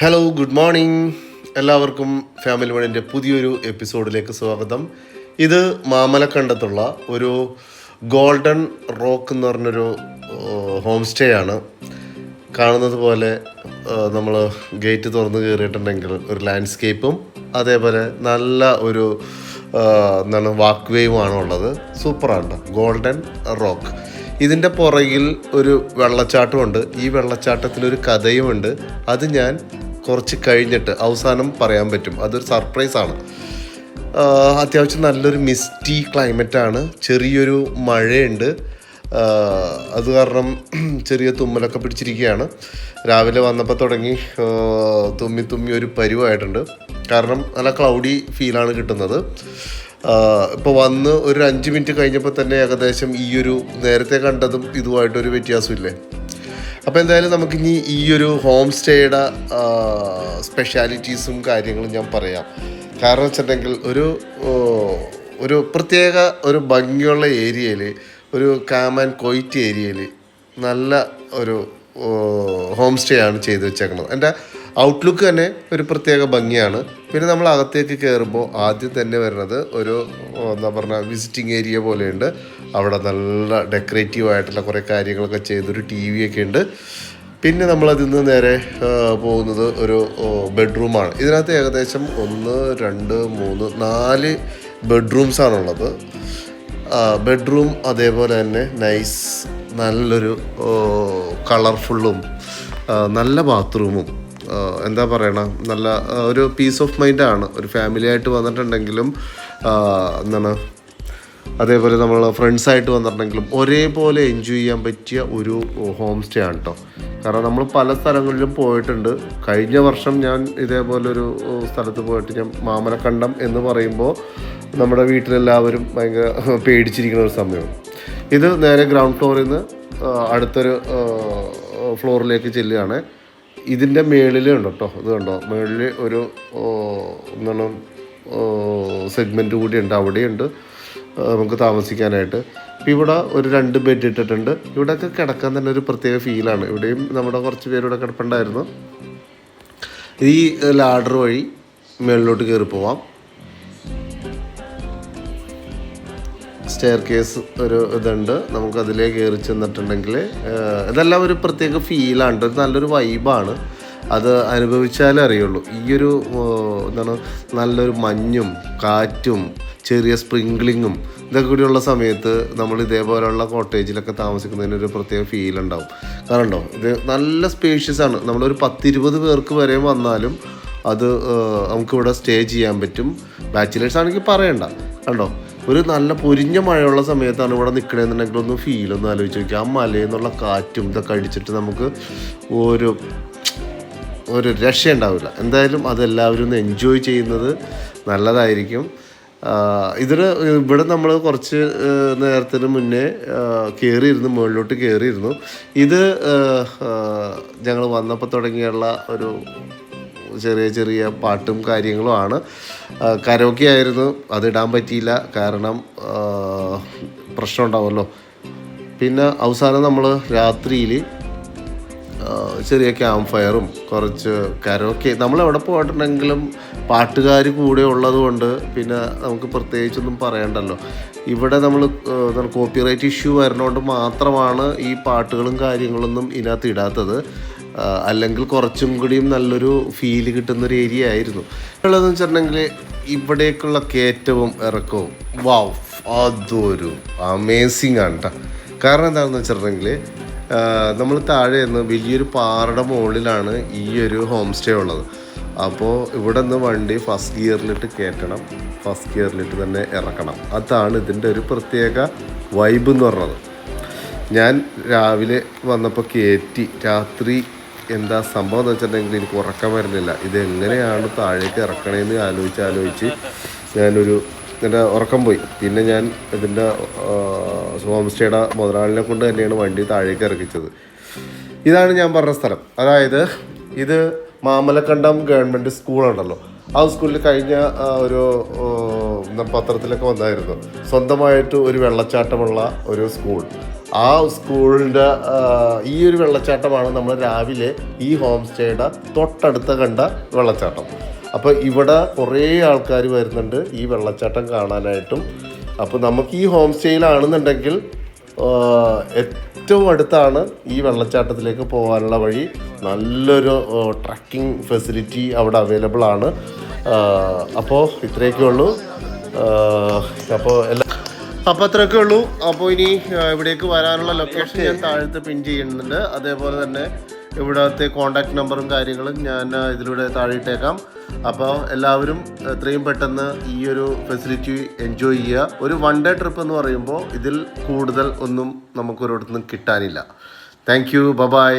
Hello good morning. എല്ലാവർക്കും family മണിൻ്റെ പുതിയൊരു എപ്പിസോഡിലേക്ക് സ്വാഗതം. ഇത് മാമലക്കണ്ടത്തുള്ള ഒരു ഗോൾഡൻ റോക്ക് എന്ന് പറഞ്ഞൊരു ഹോം സ്റ്റേ ആണ്. കാണുന്നത് പോലെ നമ്മൾ ഗേറ്റ് തുറന്ന് കയറിയിട്ടുണ്ടെങ്കിൽ ഒരു ലാൻഡ്സ്കേപ്പും അതേപോലെ നല്ല ഒരു എന്താണ് വാക്ക് വേയുമാണ് ഉള്ളത്. സൂപ്പറാണ്. Golden rock. ഇതിൻ്റെ പുറകിൽ ഒരു വെള്ളച്ചാട്ടമുണ്ട്. ഈ വെള്ളച്ചാട്ടത്തിലൊരു കഥയുമുണ്ട്. അത് ഞാൻ കുറച്ച് കഴിഞ്ഞിട്ട് അവസാനം പറയാൻ പറ്റും. അതൊരു സർപ്രൈസാണ്. അത്യാവശ്യം നല്ലൊരു മിസ്റ്റി ക്ലൈമറ്റാണ്. ചെറിയൊരു മഴയുണ്ട്. അത് കാരണം ചെറിയ തുമ്മലൊക്കെ പിടിച്ചിരിക്കുകയാണ്. രാവിലെ വന്നപ്പോൾ തുടങ്ങി തുമ്മി ഒരു പരുവായിട്ടുണ്ട്. കാരണം നല്ല ക്ലൗഡി ഫീലാണ് കിട്ടുന്നത്. ഇപ്പോൾ വന്ന് ഒരു 5 മിനിറ്റ് കഴിഞ്ഞപ്പോൾ തന്നെ ഏകദേശം ഈ ഒരു നേരത്തെ കണ്ടതും ഇതുമായിട്ടൊരു വ്യത്യാസമില്ലേ. അപ്പോൾ എന്തായാലും നമുക്കിനി ഈ ഒരു ഹോം സ്റ്റേയുടെ സ്പെഷ്യാലിറ്റീസും കാര്യങ്ങളും ഞാൻ പറയാം. കാരണം വെച്ചിട്ടുണ്ടെങ്കിൽ ഒരു പ്രത്യേക ഒരു ഭംഗിയുള്ള ഏരിയയിൽ, ഒരു കാം ആൻഡ് ക്വൈറ്റ് ഏരിയയിൽ നല്ല ഒരു ഹോം സ്റ്റേ ആണ് ചെയ്ത് വെച്ചേക്കുന്നത്. എൻ്റെ ഔട്ട്ലുക്ക് തന്നെ ഒരു പ്രത്യേക ഭംഗിയാണ്. പിന്നെ നമ്മൾ അകത്തേക്ക് കയറുമ്പോൾ ആദ്യം തന്നെ വരുന്നത് ഒരു എന്താ പറഞ്ഞാൽ വിസിറ്റിംഗ് ഏരിയ പോലെയുണ്ട്. അവിടെ നല്ല ഡെക്കറേറ്റീവ് ആയിട്ടുള്ള കുറേ കാര്യങ്ങളൊക്കെ ചെയ്തൊരു ടി വി ഒക്കെ ഉണ്ട്. പിന്നെ നമ്മളതിൽ നിന്ന് നേരെ പോകുന്നത് ഒരു ബെഡ്റൂമാണ്. ഇതിനകത്ത് ഏകദേശം 1 2 3 4 ബെഡ്റൂംസാണുള്ളത്. ബെഡ്റൂം അതേപോലെ തന്നെ നൈസ് നല്ലൊരു കളർഫുള്ളും നല്ല ബാത്റൂമും എന്താ പറയണം, നല്ല ഒരു പീസ് ഓഫ് മൈൻഡാണ്. ഒരു ഫാമിലി ആയിട്ട് വന്നിട്ടുണ്ടെങ്കിലും എന്താണ് അതേപോലെ നമ്മൾ ഫ്രണ്ട്സായിട്ട് വന്നിട്ടുണ്ടെങ്കിലും ഒരേപോലെ എൻജോയ് ചെയ്യാൻ പറ്റിയ ഒരു ഹോം സ്റ്റേ ആണ് കേട്ടോ. കാരണം നമ്മൾ പല സ്ഥലങ്ങളിലും പോയിട്ടുണ്ട്. കഴിഞ്ഞ വർഷം ഞാൻ ഇതേപോലൊരു സ്ഥലത്ത് പോയിട്ട് ഞാൻ മാമലക്കണ്ടം എന്ന് പറയുമ്പോൾ നമ്മുടെ വീട്ടിലെല്ലാവരും ഭയങ്കര പേടിച്ചിരിക്കുന്ന ഒരു സമയമാണ്. ഇത് നേരെ ഗ്രൗണ്ട് ഫ്ലോറിൽ നിന്ന് അടുത്തൊരു ഫ്ലോറിലേക്ക് ചെല്ലുകയാണ്. ഇതിൻ്റെ മേളിലുണ്ട് കേട്ടോ. ഇത് കണ്ടോ, മേളിൽ ഒരു എന്താണ് സെഗ്മെൻറ്റ് കൂടിയുണ്ട്. അവിടെയുണ്ട് നമുക്ക് താമസിക്കാനായിട്ട്. ഇപ്പോൾ ഇവിടെ ഒരു 2 ബെഡ് ഇട്ടിട്ടുണ്ട്. ഇവിടെയൊക്കെ കിടക്കാൻ തന്നെ ഒരു പ്രത്യേക ഫീലാണ്. ഇവിടെയും നമ്മുടെ കുറച്ച് പേരിവിടെ കിടപ്പുണ്ടായിരുന്നു. ഈ ലാഡർ വഴി മേളിലോട്ട് കയറി പോവാം. സ്റ്റെയർ കേസ് ഒരു ഇതുണ്ട്. നമുക്കതിലേ കയറി ചെന്നിട്ടുണ്ടെങ്കിൽ ഇതെല്ലാം ഒരു പ്രത്യേക ഫീലാണ്. ഒരു നല്ലൊരു വൈബാണ്. അത് അനുഭവിച്ചാലേ അറിയുള്ളൂ. ഈയൊരു എന്താണ് നല്ലൊരു മഞ്ഞും കാറ്റും ചെറിയ സ്പ്രിംഗ്ലിങ്ങും ഇതൊക്കെ കൂടിയുള്ള സമയത്ത് നമ്മൾ ഇതേപോലെയുള്ള കോട്ടേജിലൊക്കെ താമസിക്കുന്നതിനൊരു പ്രത്യേക ഫീലുണ്ടാവും. കാരണം ഇത് നല്ല സ്പേഷ്യസ് ആണ്. നമ്മളൊരു 10-20 പേർക്ക് വരെ വന്നാലും അത് നമുക്കിവിടെ സ്റ്റേ ചെയ്യാൻ പറ്റും. ബാച്ചിലേഴ്സ് ആണെങ്കിൽ പറയണ്ട. കണ്ടോ, ഒരു നല്ല പൊരിഞ്ഞ മഴയുള്ള സമയത്താണ് ഇവിടെ നിൽക്കണമെന്നുണ്ടെങ്കിൽ ഒന്ന് ഫീലൊന്ന് ആലോചിച്ച് നോക്കുക. ആ മലയെന്നുള്ള കാറ്റും ഇതൊക്കെ അടിച്ചിട്ട് നമുക്ക് ഒരു രക്ഷ ഉണ്ടാവില്ല. എന്തായാലും അതെല്ലാവരും ഒന്ന് എൻജോയ് ചെയ്യുന്നത് നല്ലതായിരിക്കും. ഇവിടെ നമ്മൾ കുറച്ച് നേരത്തിന് മുന്നേ മുകളിലോട്ട് കയറിയിരുന്നു. ഇത് ഞങ്ങൾ വന്നപ്പോൾ തുടങ്ങിയുള്ള ഒരു ചെറിയ പാട്ടും കാര്യങ്ങളുമാണ്. കരോക്കെ ആയിരുന്നു, അതിടാൻ പറ്റിയില്ല. കാരണം പ്രശ്നം ഉണ്ടാവുമല്ലോ. പിന്നെ അവസാനം നമ്മൾ രാത്രിയിൽ ചെറിയ ക്യാമ്പ് ഫയറും കുറച്ച് കരോക്കെ, നമ്മളെവിടെ പോയിട്ടുണ്ടെങ്കിലും പാട്ടുകാർ കൂടെ ഉള്ളത് കൊണ്ട് പിന്നെ നമുക്ക് പ്രത്യേകിച്ചൊന്നും പറയണ്ടല്ലോ. ഇവിടെ നമ്മൾ കോപ്പിറൈറ്റ് ഇഷ്യൂ വരുന്നതുകൊണ്ട് മാത്രമാണ് ഈ പാട്ടുകളും കാര്യങ്ങളൊന്നും ഇതിനകത്ത് ഇടാത്തത്. അല്ലെങ്കിൽ കുറച്ചും കൂടിയും നല്ലൊരു ഫീല് കിട്ടുന്നൊരു ഏരിയ ആയിരുന്നു. ഉള്ളതെന്ന് വെച്ചിട്ടുണ്ടെങ്കിൽ ഇവിടേക്കുള്ള കയറ്റവും ഇറക്കവും വാവ്, അതൊരു അമേസിങ് ആണ് കേട്ടോ. കാരണം എന്താണെന്ന് വെച്ചിട്ടുണ്ടെങ്കിൽ നമ്മൾ താഴെ നിന്ന് വലിയൊരു പാറയുടെ മുകളിലാണ് ഈ ഒരു ഹോം സ്റ്റേ ഉള്ളത്. അപ്പോൾ ഇവിടെ നിന്ന് വണ്ടി ഫസ്റ്റ് ഗിയറിലിട്ട് കയറ്റണം, ഫസ്റ്റ് ഗിയറിലിട്ട് തന്നെ ഇറക്കണം. അതാണ് ഇതിൻ്റെ ഒരു പ്രത്യേക വൈബ് എന്ന് പറഞ്ഞത്. ഞാൻ രാവിലെ വന്നപ്പോൾ കയറ്റി, രാത്രി എന്താ സംഭവം എന്ന് വെച്ചിട്ടുണ്ടെങ്കിൽ എനിക്ക് ഉറക്കം വരുന്നില്ല. ഇതെങ്ങനെയാണ് താഴേക്ക് ഇറക്കണേന്ന് ആലോചിച്ച് എൻ്റെ ഉറക്കം പോയി. പിന്നെ ഞാൻ ഇതിൻ്റെ ഹോം സ്റ്റേയുടെ മുതലാളിനെ കൊണ്ട് തന്നെയാണ് വണ്ടി താഴേക്ക് ഇറക്കിച്ചത്. ഇതാണ് ഞാൻ പറഞ്ഞ സ്ഥലം. അതായത് ഇത് മാമലക്കണ്ടം ഗവൺമെൻറ് സ്കൂളുണ്ടല്ലോ, ആ സ്കൂളിൽ കഴിഞ്ഞ ഒരു പത്രത്തിലൊക്കെ വന്നായിരുന്നു, സ്വന്തമായിട്ട് ഒരു വെള്ളച്ചാട്ടമുള്ള ഒരു സ്കൂൾ. ആ സ്കൂളിൻ്റെ ഈ ഒരു വെള്ളച്ചാട്ടമാണ് നമ്മൾ രാവിലെ ഈ ഹോം സ്റ്റേയുടെ തൊട്ടടുത്ത കണ്ട വെള്ളച്ചാട്ടം. അപ്പോൾ ഇവിടെ കുറേ ആൾക്കാർ വരുന്നുണ്ട് ഈ വെള്ളച്ചാട്ടം കാണാനായിട്ടും. അപ്പോൾ നമുക്ക് ഈ ഹോം സ്റ്റേയിലാണെന്നുണ്ടെങ്കിൽ ഏറ്റവും അടുത്താണ് ഈ വെള്ളച്ചാട്ടത്തിലേക്ക് പോകാനുള്ള വഴി. നല്ലൊരു ട്രക്കിംഗ് ഫെസിലിറ്റി അവിടെ അവൈലബിൾ ആണ്. അപ്പോൾ ഇത്രയൊക്കെ ഉള്ളൂ. അപ്പോൾ അത്രയൊക്കെ ഉള്ളൂ. അപ്പോൾ ഇനി ഇവിടേക്ക് വരാനുള്ള ലൊക്കേഷൻ ഞാൻ താഴത്ത് പിൻ ചെയ്യുന്നുണ്ട്. അതേപോലെ തന്നെ ഇവിടുത്തെ കോൺടാക്ട് നമ്പറും കാര്യങ്ങളും ഞാൻ ഇതിലൂടെ താഴെ ഇട്ടേക്കാം. അപ്പോൾ എല്ലാവരും എത്രയും പെട്ടെന്ന് ഈ ഒരു ഫെസിലിറ്റി എൻജോയ് ചെയ്യുക. ഒരു 1 ഡേ ട്രിപ്പ് എന്ന് പറയുമ്പോൾ ഇതിൽ കൂടുതൽ ഒന്നും നമുക്കൊരിടത്തുനിന്നും കിട്ടാനില്ല. Thank you, by.